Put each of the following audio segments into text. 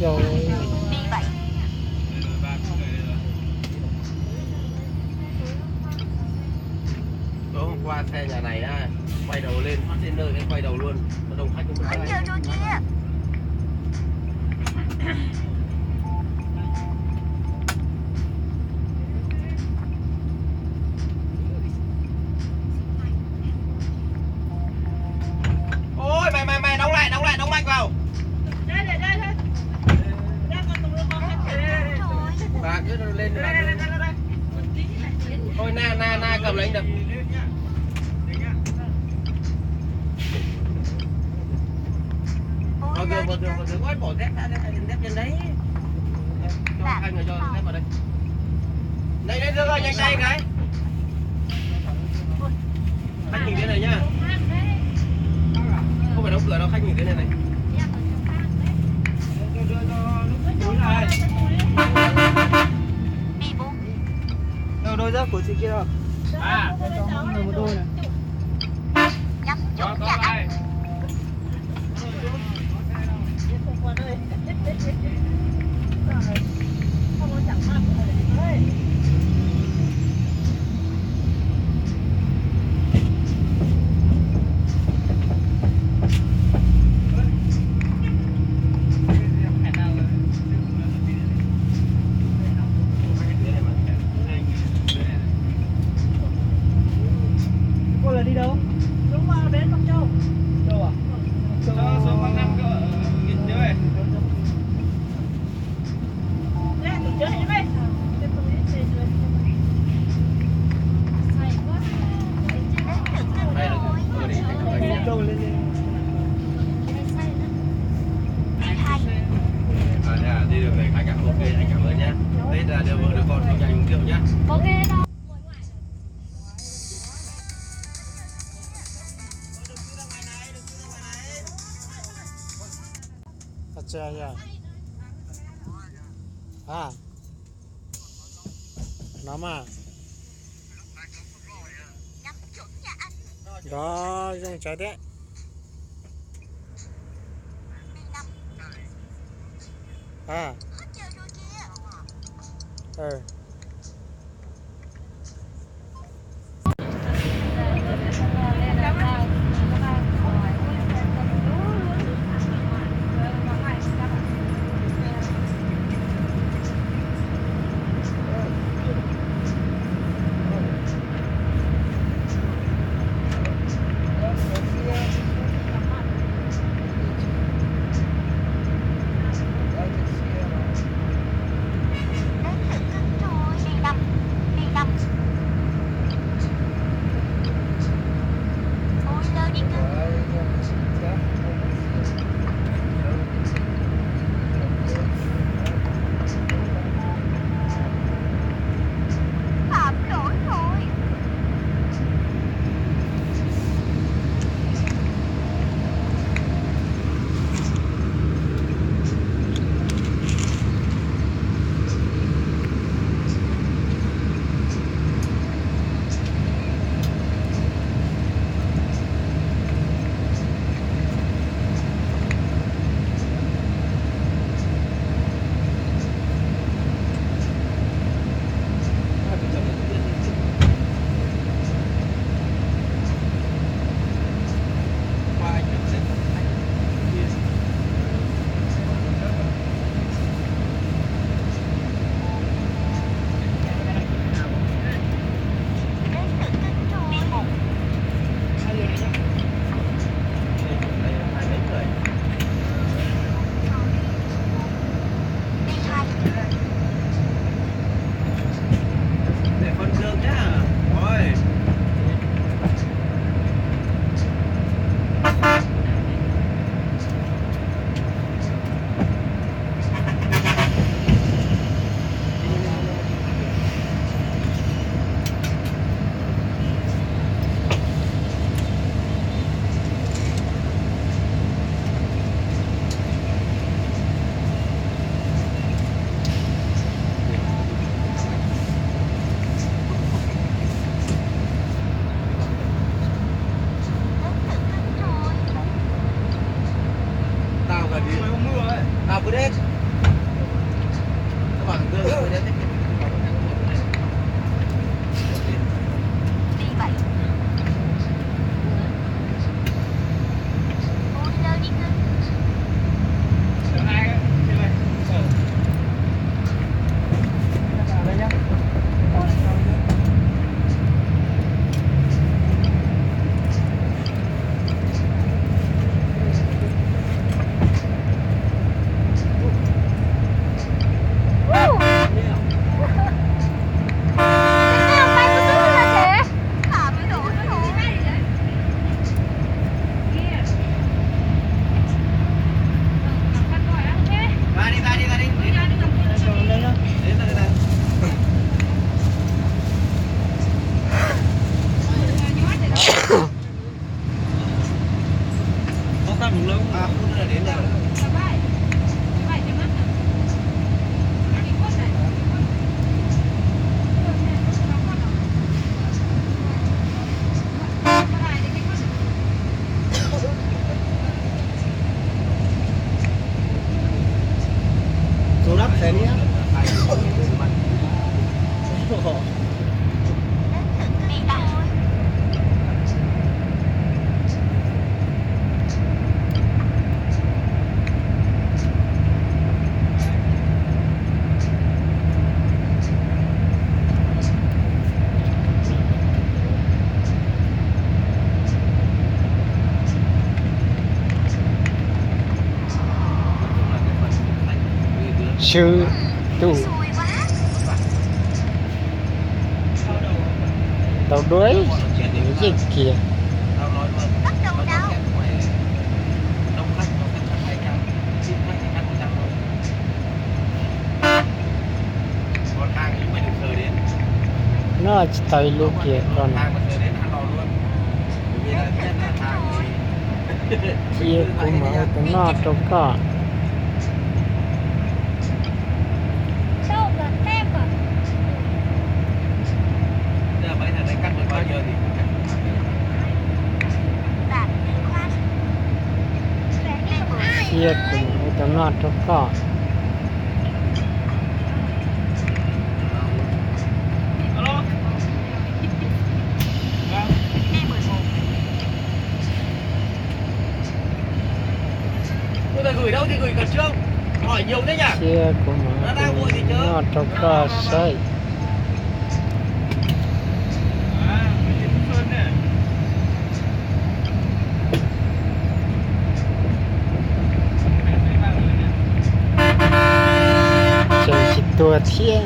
Rồi. Tối hôm qua xe nhà này á, quay đầu lên phát đến nơi cái quay đầu luôn, nó đông khách cũng không phải. Ôi mày đóng mạnh vào. Bà cứ lên thôi na cầm lấy anh được. Vào đường ôi bỏ dép ra đây, dép trên đấy. Cho anh rồi cho dép vào đây. Đây đưa rồi nhanh tay cái. Khách nhìn thế này nhá. Không phải đóng cửa đâu, khách nhìn thế này này. Đôi dép của chị kia đâu? Cho người một đôi này. Có lại. Cô là đi đâu? Đúng rồi, đến Mộc Châu. Đâu à? Số 5 cơ nhìn chứ ơi. Nè, tụi chơi đi đây. Tiếp tục đi chơi chơi. Đây là đi thành công anh Đâu lên đi. Đi được này anh cảm ok, anh cảm ơn nhé. Đây là đưa vợ đưa con cho anh Kiều nhé. Ok đâu. अच्छा या à Nama đó dùng trái đấy à Số đắp xe nhé. sư tu tàu đuối cái gì kìa nó tới lúc kìa còn kia cũng mở cũng nó trong có kia cũng mở nó trong có gửi đâu thì gửi Cần Trương, hỏi nhiều đấy nhỉ? kia cũng mở nó trong có xây trời chỉ tua thiên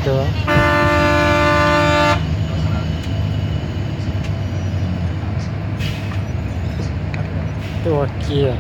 tua tua kia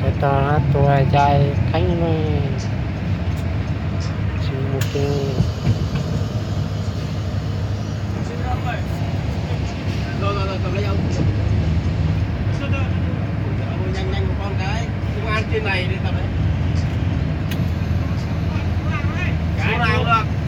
จะต่อตัวใจครั้งนี้ชิมกิน rồi cầm lấy ông nhanh nhanh một con cái công an trên này đi tập đấy cái nào được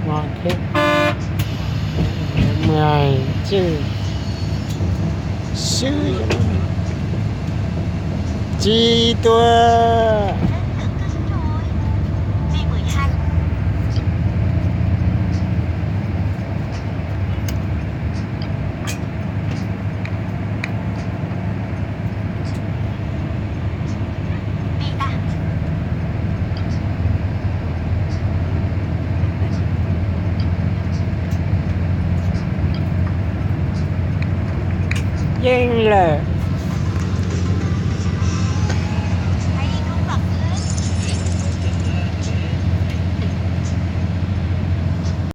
ngon thế mày chứ sư chi tua dên lệ